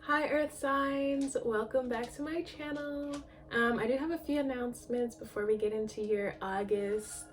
Hi Earth signs, welcome back to my channel. I do have a few announcements before we get into your August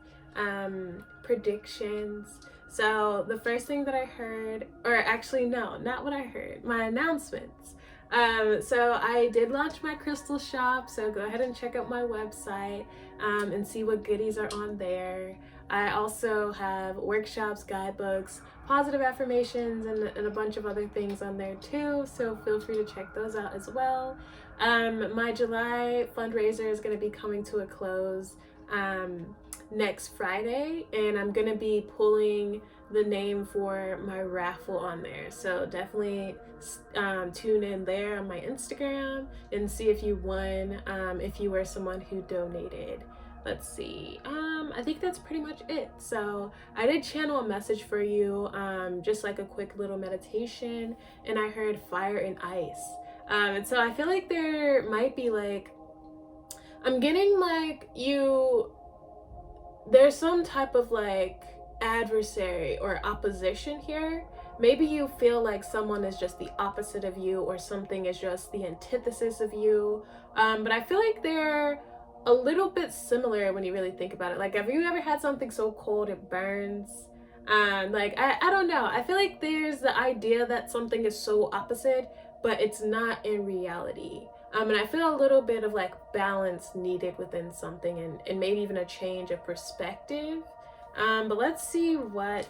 predictions. So the first thing that I heard, or actually no, not what I heard, my announcements. So I did launch my crystal shop, so go ahead and check out my website and see what goodies are on there. I also have workshops, guidebooks, positive affirmations, and a bunch of other things on there too, so feel free to check those out as well. My July fundraiser is going to be coming to a close next Friday, and I'm going to be pulling the name for my raffle on there, so definitely tune in there on my Instagram and see if you won, if you were someone who donated. Let's see, I think that's pretty much it. So I did channel a message for you, just like a quick little meditation, and I heard fire and ice. And so I feel like there might be like, I'm getting like there's some type of like adversary or opposition here. Maybe you feel like someone is just the opposite of you, or something is just the antithesis of you. But I feel like they're a little bit similar when you really think about it. Like, have you ever had something so cold it burns? Like, I don't know. I feel like there's the idea that something is so opposite, but it's not in reality. And I feel a little bit of like balance needed within something, and maybe even a change of perspective. But let's see what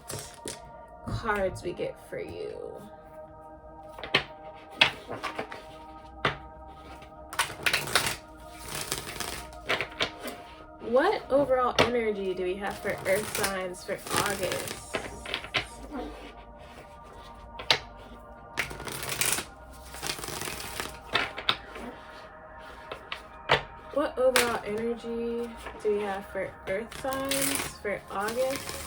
cards we get for you. What overall energy do we have for Earth signs for August? What overall energy do we have for Earth signs for August?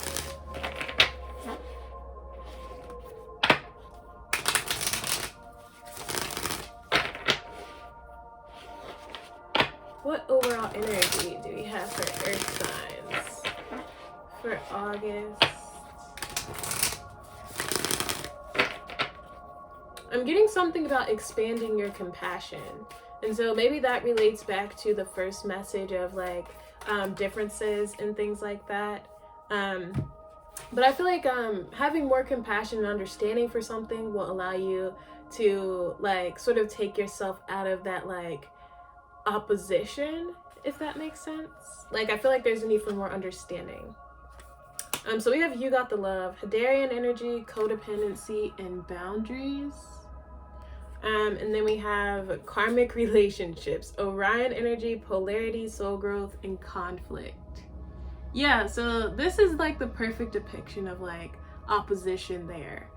What overall energy do we have for Earth signs for August? I'm getting something about expanding your compassion. And so maybe that relates back to the first message of like differences and things like that. But I feel like having more compassion and understanding for something will allow you to like sort of take yourself out of that like opposition, if that makes sense. Like, I feel like there's a need for more understanding. So we have You Got the Love, Hadarian energy, codependency, and boundaries. And then we have karmic relationships, Orion energy, polarity, soul growth, and conflict. Yeah, so this is like the perfect depiction of like opposition there.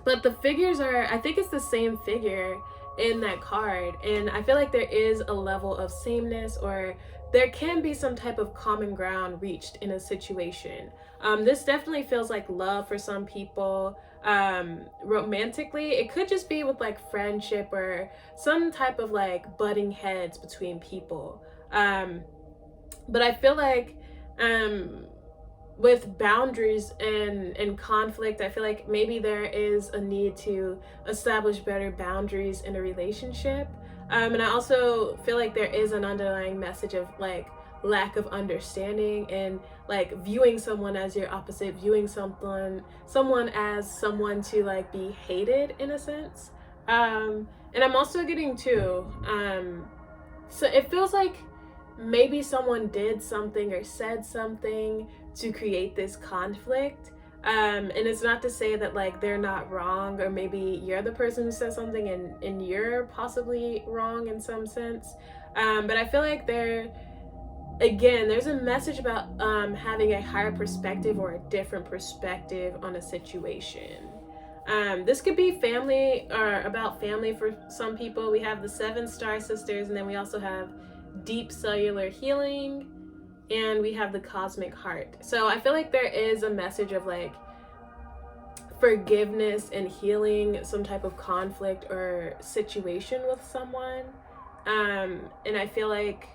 But the figures are, I think it's the same figure in that card, and I feel like there is a level of sameness, or there can be some type of common ground reached in a situation. This definitely feels like love for some people. Romantically, it could just be with like friendship or some type of like butting heads between people. But I feel like with boundaries and conflict, I feel like maybe there is a need to establish better boundaries in a relationship. And I also feel like there is an underlying message of like lack of understanding, and like viewing someone as your opposite, viewing someone as someone to like be hated in a sense. And I'm also getting too, so it feels like maybe someone did something or said something to create this conflict. And it's not to say that like they're not wrong, or maybe you're the person who said something and you're possibly wrong in some sense. But I feel like there's a message about having a higher perspective or a different perspective on a situation. This could be family, or about family for some people. We have the 7 star sisters, and then we also have deep cellular healing, and we have the cosmic heart. So I feel like there is a message of like forgiveness and healing some type of conflict or situation with someone. And I feel like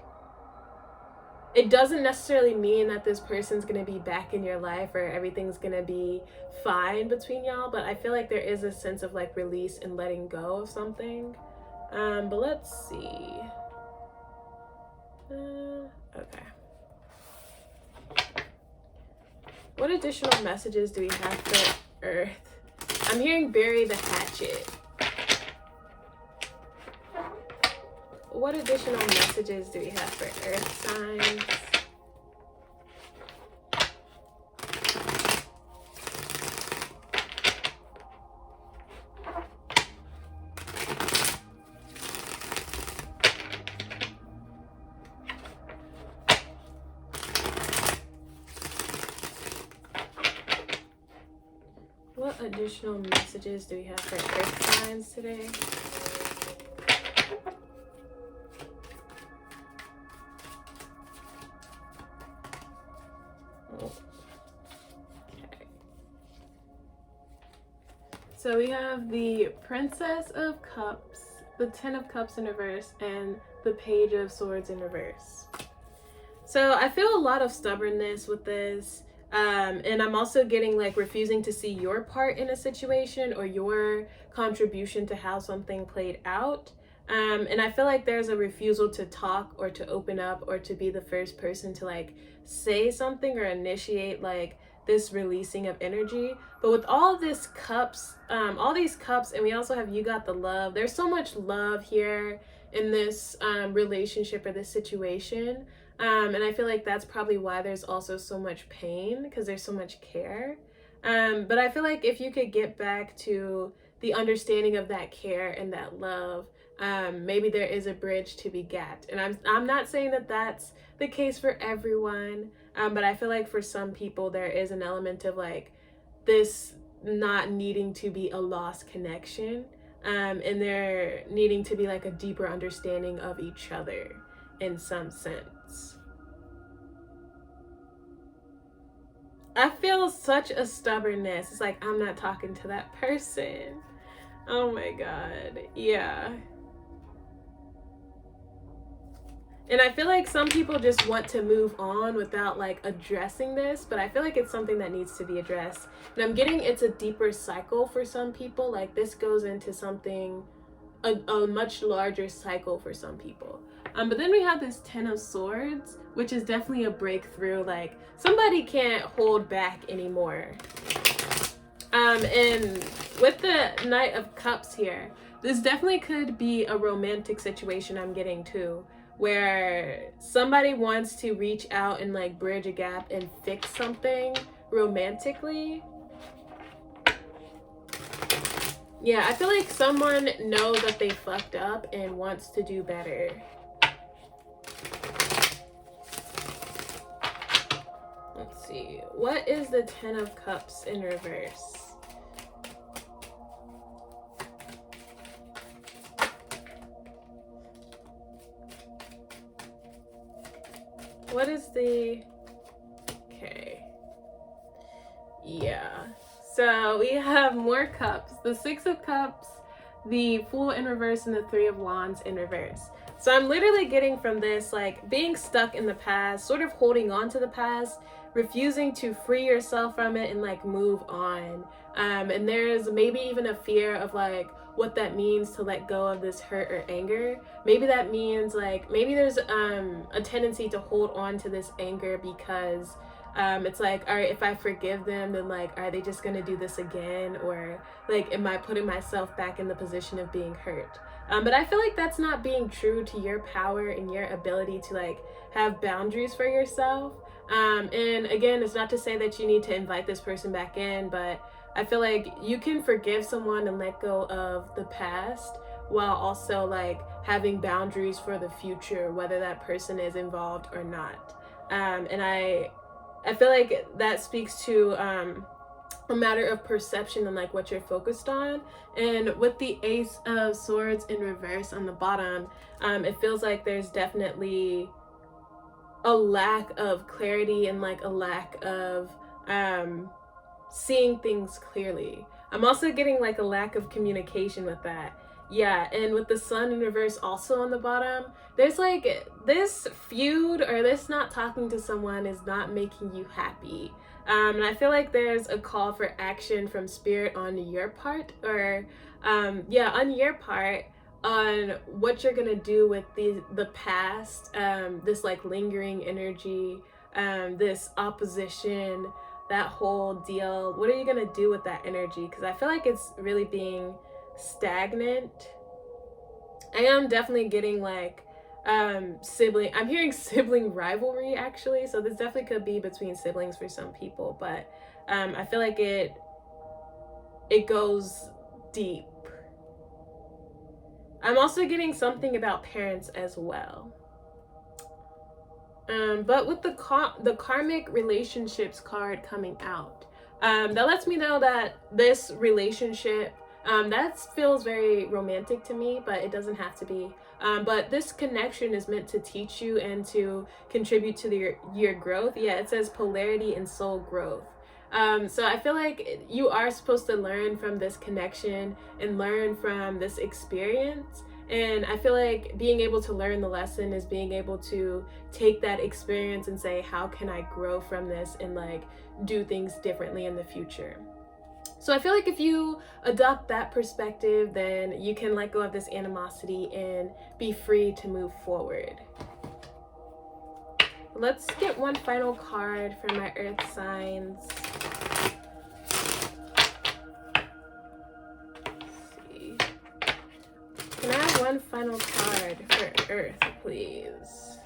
it doesn't necessarily mean that this person's gonna be back in your life or everything's gonna be fine between y'all, but I feel like there is a sense of like release and letting go of something. But let's see. Okay. What additional messages do we have for Earth? I'm hearing bury the hatchet. What additional messages do we have for Earth signs? What additional messages do we have for Earth signs today? Okay. So we have the Princess of Cups, the Ten of Cups in reverse, and the Page of Swords in reverse. So I feel a lot of stubbornness with this. And I'm also getting like refusing to see your part in a situation or your contribution to how something played out. And I feel like there's a refusal to talk or to open up or to be the first person to like say something or initiate like this releasing of energy. But with all this cups, all these cups, and we also have You Got the Love, there's so much love here in this relationship or this situation. And I feel like that's probably why there's also so much pain, because there's so much care. But I feel like if you could get back to the understanding of that care and that love, maybe there is a bridge to be gapped. And I'm not saying that that's the case for everyone, but I feel like for some people there is an element of like this not needing to be a lost connection, and there needing to be like a deeper understanding of each other in some sense. I feel such a stubbornness. It's like, I'm not talking to that person. Oh my God. Yeah. And I feel like some people just want to move on without like addressing this, but I feel like it's something that needs to be addressed. And I'm getting it's a deeper cycle for some people. Like this goes into something, a much larger cycle for some people. But then we have this Ten of Swords, which is definitely a breakthrough. Like somebody can't hold back anymore. And with the Knight of Cups here, this definitely could be a romantic situation I'm getting to, where somebody wants to reach out and like bridge a gap and fix something romantically. Yeah, I feel like someone knows that they fucked up and wants to do better. Let's see. What is the Ten of Cups in reverse? What is the... Okay. Yeah. So we have more cups. The Six of Cups, the Fool in reverse, and the Three of Wands in reverse. So I'm literally getting from this, like, being stuck in the past, sort of holding on to the past, refusing to free yourself from it and, like, move on. And there's maybe even a fear of, like, what that means to let go of this hurt or anger. Maybe that means, like, maybe there's a tendency to hold on to this anger because it's like, all right, if I forgive them, then like, are they just gonna do this again? Or like, am I putting myself back in the position of being hurt? But I feel like that's not being true to your power and your ability to like have boundaries for yourself. And again, it's not to say that you need to invite this person back in, but I feel like you can forgive someone and let go of the past while also like having boundaries for the future, whether that person is involved or not. And I feel like that speaks to a matter of perception and like what you're focused on. And with the Ace of Swords in reverse on the bottom, it feels like there's definitely a lack of clarity and like a lack of seeing things clearly. I'm also getting like a lack of communication with that. Yeah, and with the sun in reverse also on the bottom, there's like this feud or this not talking to someone is not making you happy. And I feel like there's a call for action from spirit on your part, or on your part, on what you're gonna do with the past, this like lingering energy, this opposition, that whole deal. What are you gonna do with that energy? Because I feel like it's really being stagnant. I am definitely getting like sibling, I'm hearing sibling rivalry actually, so this definitely could be between siblings for some people, but I feel like it goes deep. I'm also getting something about parents as well. But with the karmic relationships card coming out, that lets me know that this relationship, that feels very romantic to me, but it doesn't have to be. But this connection is meant to teach you and to contribute to your growth. Yeah, it says polarity and soul growth. So I feel like you are supposed to learn from this connection and learn from this experience. And I feel like being able to learn the lesson is being able to take that experience and say, how can I grow from this and like do things differently in the future? So I feel like if you adopt that perspective, then you can let go of this animosity and be free to move forward. Let's get one final card for my earth signs. Can I have one final card for Earth, please?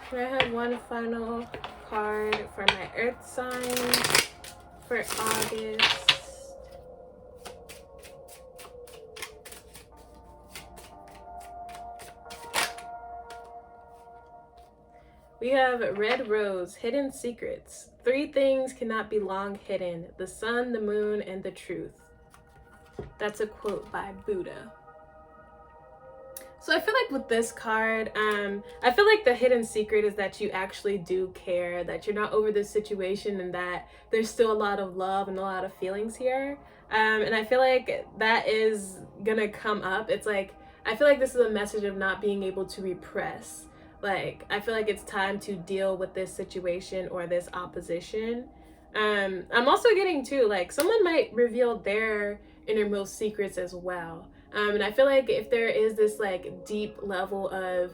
Can I have one final card for my Earth signs for August? We have Red Rose, Hidden Secrets. 3 things cannot be long hidden: the sun, the moon, and the truth. That's a quote by Buddha. So I feel like with this card, I feel like the hidden secret is that you actually do care, that you're not over this situation, and that there's still a lot of love and a lot of feelings here. And I feel like that is gonna come up. It's like, I feel like this is a message of not being able to repress. Like, I feel like it's time to deal with this situation or this opposition. I'm also getting too, like, someone might reveal their innermost secrets as well. And I feel like if there is this like deep level of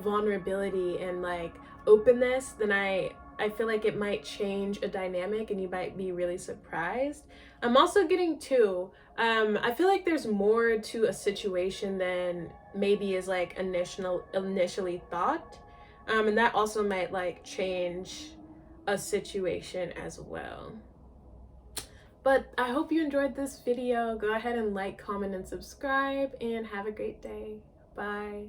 vulnerability and like openness, then I feel like it might change a dynamic and you might be really surprised. I'm also getting too, I feel like there's more to a situation than maybe is like initially thought. And that also might like change a situation as well. But I hope you enjoyed this video. Go ahead and like, comment, and subscribe, and have a great day. Bye.